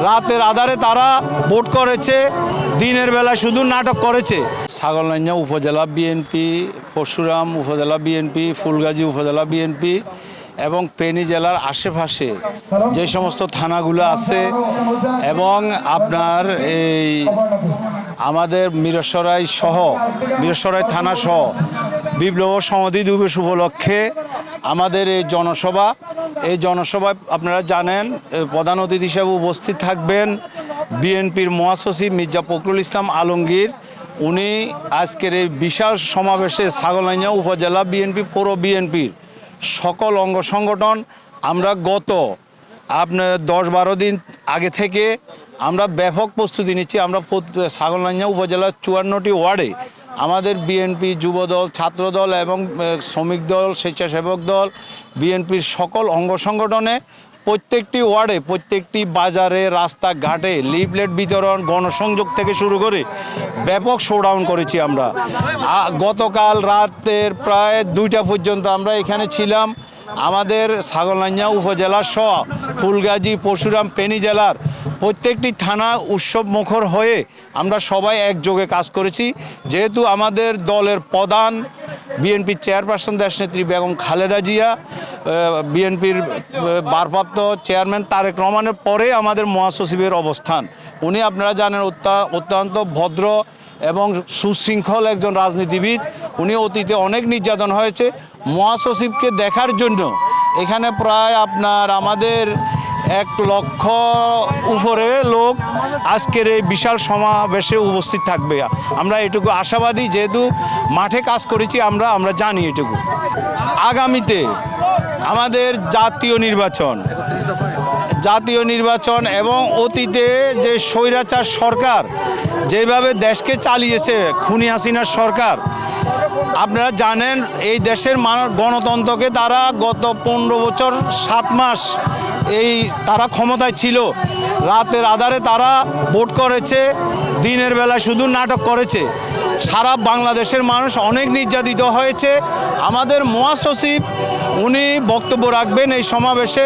রাতের আধারে তারা ভোট করেছে, দিনের বেলা শুধু নাটক করেছে। ছাগলনাইয়া উপজেলা বিএনপি, পরশুরাম উপজেলা বিএনপি, ফুলগাজী উপজেলা বিএনপি এবং ফেনী জেলার আশেপাশে যে সমস্ত থানাগুলো আছে এবং আপনার এই আমাদের মিরসরাই থানা সহ বিপ্লব সমাধি দিবস উপলক্ষে আমাদের এই জনসভায় আপনারা জানেন প্রধান অতিথি হিসেবে উপস্থিত থাকবেন বিএনপির মহাসচিব মির্জা ফখরুল ইসলাম আলমগীর। উনি আজকের এই বিশাল সমাবেশে ছাগলনাইয়া উপজেলা বিএনপি, পৌর বিএনপির সকল অঙ্গ সংগঠন আমরা গত আপনার 10-12 দিন আগে থেকে আমরা ব্যাপক প্রস্তুতি নিচ্ছি। আমরা ছাগলনাইয়া উপজেলার 54টি ওয়ার্ডে আমাদের বিএনপি যুবদল, ছাত্রদল এবং শ্রমিক দল, স্বেচ্ছাসেবক দল, বিএনপির সকল অঙ্গ সংগঠনে প্রত্যেকটি ওয়ার্ডে, প্রত্যেকটি বাজারে, রাস্তাঘাটে লিফলেট বিতরণ, গণসংযোগ থেকে শুরু করে ব্যাপক শোডাউন করেছি আমরা। গতকাল রাতের প্রায় 2টা পর্যন্ত আমরা এখানে ছিলাম। আমাদের ছাগলনাইয়া উপজেলা সহ ফুলগাজী, পরশুরাম, ফেনী জেলার প্রত্যেকটি থানা উৎসব মুখর হয়ে আমরা সবাই একযোগে কাজ করেছি। যেহেতু আমাদের দলের প্রধান বিএনপির চেয়ারপারসন দেশনেত্রী বেগম খালেদা জিয়া, বিএনপির ভারপ্রাপ্ত চেয়ারম্যান তারেক রহমানের পরে আমাদের মহাসচিবের অবস্থান। উনি আপনারা জানেন অত্যন্ত ভদ্র এবং সুশৃঙ্খল একজন রাজনীতিবিদ। উনি অতীতে অনেক নির্যাতন হয়েছে। মহাসচিবকে দেখার জন্য এখানে প্রায় আপনার আমাদের 1 লক্ষ উপরে লোক আজকের এই বিশাল সমাবেশে উপস্থিত থাকবে। আমরা এটুকু আশাবাদী, যেহেতু মাঠে কাজ করেছি আমরা জানি এটুকু। আগামীতে আমাদের জাতীয় নির্বাচন এবং অতীতে যে স্বৈরাচার সরকার যেভাবে দেশকে চালিয়েছে, খুনি হাসিনার সরকার, আপনারা জানেন এই দেশের গণতন্ত্রকে তারা গত 15 বছর 7 মাস তারা ক্ষমতায় ছিল। রাতের আধারে তারা ভোট করেছে, দিনের বেলা শুধু নাটক করেছে। সারা বাংলাদেশের মানুষ অনেক নির্যাতিত হয়েছে। আমাদের মহাসচিব উনি বক্তব্য রাখবেন এই সমাবেশে।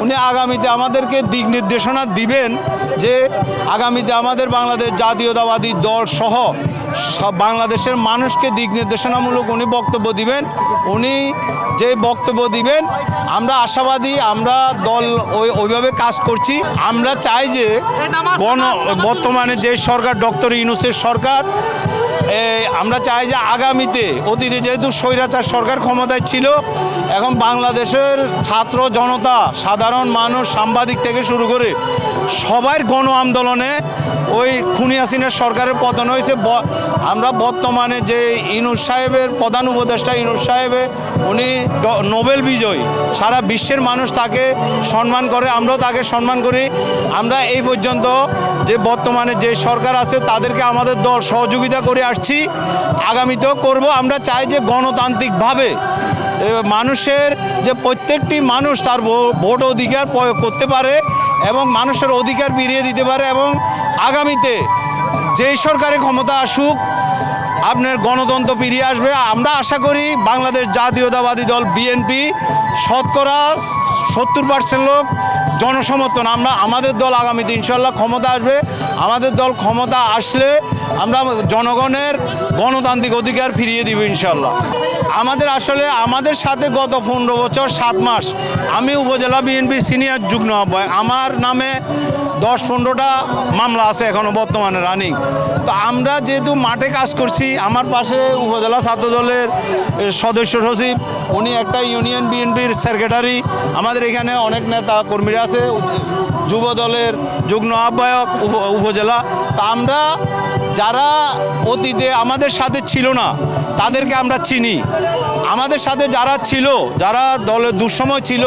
উনি আগামীতে আমাদেরকে দিক নির্দেশনা দিবেন যে আগামীতে আমাদের বাংলাদেশ জাতীয়তাবাদী দল সহ বাংলাদেশের মানুষকে দিক নির্দেশনামূলক উনি বক্তব্য দিবেন। উনি যে বক্তব্য দিবেন আমরা আশাবাদী, আমরা দল ওইভাবে কাজ করছি। আমরা চাই যে বর্তমানে যে সরকার ডক্টর ইউনূসের সরকার, আমরা চাই যে আগামীতে, অতীতে যেহেতু স্বৈরাচার সরকার ক্ষমতায় ছিল, এখন বাংলাদেশের ছাত্র জনতা, সাধারণ মানুষ, সাংবাদিক থেকে শুরু করে সবাই গণ আন্দোলনে ওই খুনি হাসিনার সরকারের পতন হয়েছে। আমরা বর্তমানে যে ইউনূস সাহেবের প্রধান উপদেষ্টা ইউনূস সাহেবে, উনি নোবেল বিজয়ী, সারা বিশ্বের মানুষ তাকে সম্মান করে, আমরাও তাকে সম্মান করি। আমরা এই পর্যন্ত যে বর্তমানে যে সরকার আছে তাদেরকে আমাদের দল সহযোগিতা করে আসছি, আগামীতেও করব। আমরা চাই যে গণতান্ত্রিকভাবে মানুষের যে প্রত্যেকটি মানুষ তার ভোট অধিকার প্রয়োগ করতে পারে এবং মানুষের অধিকার ফিরিয়ে দিতে পারে, এবং আগামীতে যেই সরকারে ক্ষমতা আসুক আপনার গণতন্ত্র ফিরিয়ে আসবে। আমরা আশা করি বাংলাদেশ জাতীয়তাবাদী দল বিএনপি শতকরা 70% লোক জনসমর্থন। আমাদের দল আগামীতে ইনশাল্লাহ ক্ষমতা আসবে। আমাদের দল ক্ষমতা আসলে আমরা জনগণের গণতান্ত্রিক অধিকার ফিরিয়ে দিব ইনশাল্লাহ। আমাদের সাথে গত 15 বছর 7 মাস আমি উপজেলা বিএনপির সিনিয়র যুগ্ম আহ্বায়ক, আমার নামে 10-15টা মামলা আছে এখনও বর্তমানে রানিং। তো আমরা যেহেতু মাঠে কাজ করছি, আমার পাশে উপজেলা ছাত্রদলের সদস্য সচিব, উনি একটা ইউনিয়ন বিএনপির সেক্রেটারি, আমাদের এখানে অনেক নেতা কর্মীরা আছে, যুব দলের যুগ্ম আহ্বায়ক উপজেলা। তা আমরা যারা অতীতে আমাদের সাথে ছিল না তাদেরকে আমরা চিনি, আমাদের সাথে যারা ছিল, যারা দলের দুঃসময় ছিল,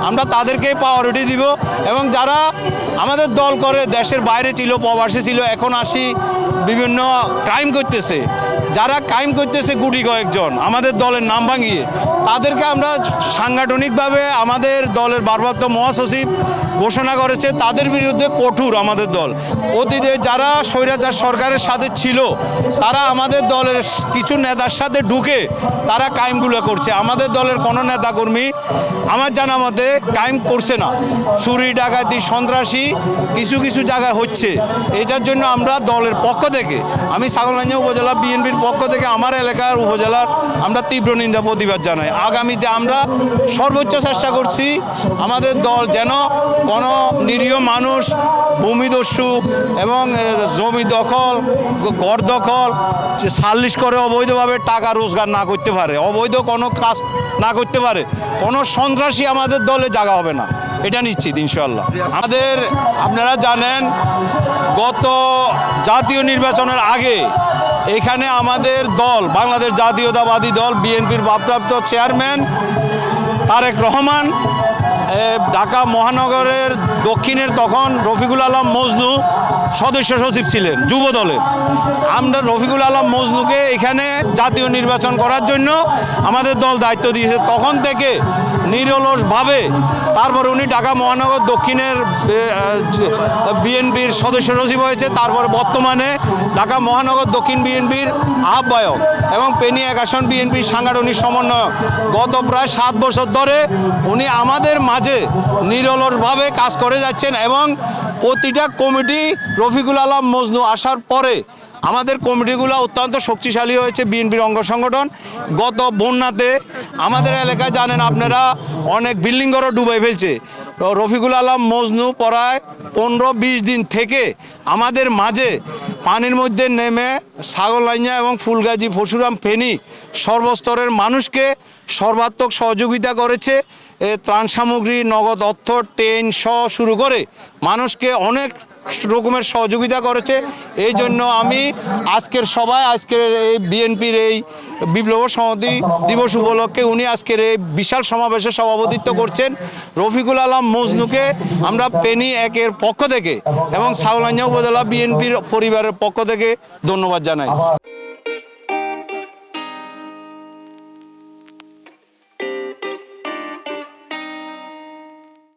আমরা তাদেরকেই প্রায়োরিটি দিব। এবং যারা আমাদের দল করে দেশের বাইরে ছিল, প্রবাসী ছিল, এখন আসি বিভিন্ন ক্রাইম করতেছে, যারা ক্রাইম করতেছে গুটি কয়েকজন আমাদের দলের নাম ভাঙিয়ে, তাদেরকে আমরা সাংগঠনিকভাবে আমাদের দলের ভারপ্রাপ্ত মহাসচিব ঘোষণা করেছে তাদের বিরুদ্ধে কঠোর আমাদের দল। অতীতে যারা স্বৈরাচার সরকারের সাথে ছিল তারা আমাদের দলের কিছু নেতার সাথে ঢুকে তারা ক্রাইমগুলো করছে। আমাদের দলের কোনো নেতাকর্মী আমার জানা মতে ক্রাইম করছে না। চুরি ডাকাতি সন্ত্রাসী কিছু কিছু জায়গায় হচ্ছে। এটার জন্য আমরা দলের পক্ষ থেকে, আমি ছাগলনাইয়া উপজেলা বিএনপির পক্ষ থেকে আমার এলাকার উপজেলার আমরা তীব্র নিন্দা প্রতিবাদ জানাই। আগামীতে আমরা সর্বোচ্চ চেষ্টা করছি আমাদের দল যেন কোনো নিরীহ মানুষ ভূমিদস্যু এবং জমি দখল, ঘর দখল, সালিশ করে অবৈধভাবে টাকা রোজগার না করতে পারে, অবৈধ কোনো কাজ না করতে পারে, কোনো সন্ত্রাসী আমাদের দলে জায়গা হবে না, এটা নিশ্চিত ইনশাল্লাহ। আমাদের আপনারা জানেন গত জাতীয় নির্বাচনের আগে এখানে আমাদের দল বাংলাদেশ জাতীয়তাবাদী দল বিএনপির ভারপ্রাপ্ত চেয়ারম্যান তারেক রহমান ঢাকা মহানগরের দক্ষিণের তখন রফিকুল আলম মজনু সদস্য সচিব ছিলেন যুব দলের। আমরা রফিকুল আলম মজনুকে এখানে জাতীয় নির্বাচন করার জন্য আমাদের দল দায়িত্ব দিয়েছে। তখন থেকে নিরলসভাবে তারপর উনি ঢাকা মহানগর দক্ষিণের বিএনপির সদস্য সচিব হয়েছে, তারপর বর্তমানে ঢাকা মহানগর দক্ষিণ বিএনপির আহ্বায়ক এবং পেনি 1 আসন বিএনপির সাংগঠনিক সমন্বয়ক। গত প্রায় 7 বছর ধরে উনি আমাদের মাঝে নিরলসভাবে কাজ করে যাচ্ছেন এবং প্রতিটা কমিটি রফিকুল আলম মজনু আসার পরে আমাদের কমিটিগুলো অত্যন্ত শক্তিশালী হয়েছে। বিএনপির অঙ্গ সংগঠন গত বন্যাতে আমাদের এলাকায় জানেন আপনারা অনেক বিল্ডিং ঘরও ডুবাই ফেলছে। রফিকুল আলম মজনু প্রায় 15-20 দিন থেকে আমাদের মাঝে পানির মধ্যে নেমে ছাগলনাইয়া এবং ফুলগাজী পরশুরাম ফেনী সর্বস্তরের মানুষকে সর্বাত্মক সহযোগিতা করেছে। ত্রাণ সামগ্রী, নগদ অর্থ, ট্রেন সহ শুরু করে মানুষকে অনেক রকমের সহযোগিতা করেছে। এই জন্য আমি আজকের এই বিএনপির এই বিপ্লব সংহতি দিবস উপলক্ষে উনি আজকের এই বিশাল সমাবেশে সভাপতিত্ব করছেন। রফিকুল আলম মজনুকে আমরা পেনি 1-এর পক্ষ থেকে এবং ছাগলনাইয়া উপজেলা বিএনপির পরিবারের পক্ষ থেকে ধন্যবাদ জানাই।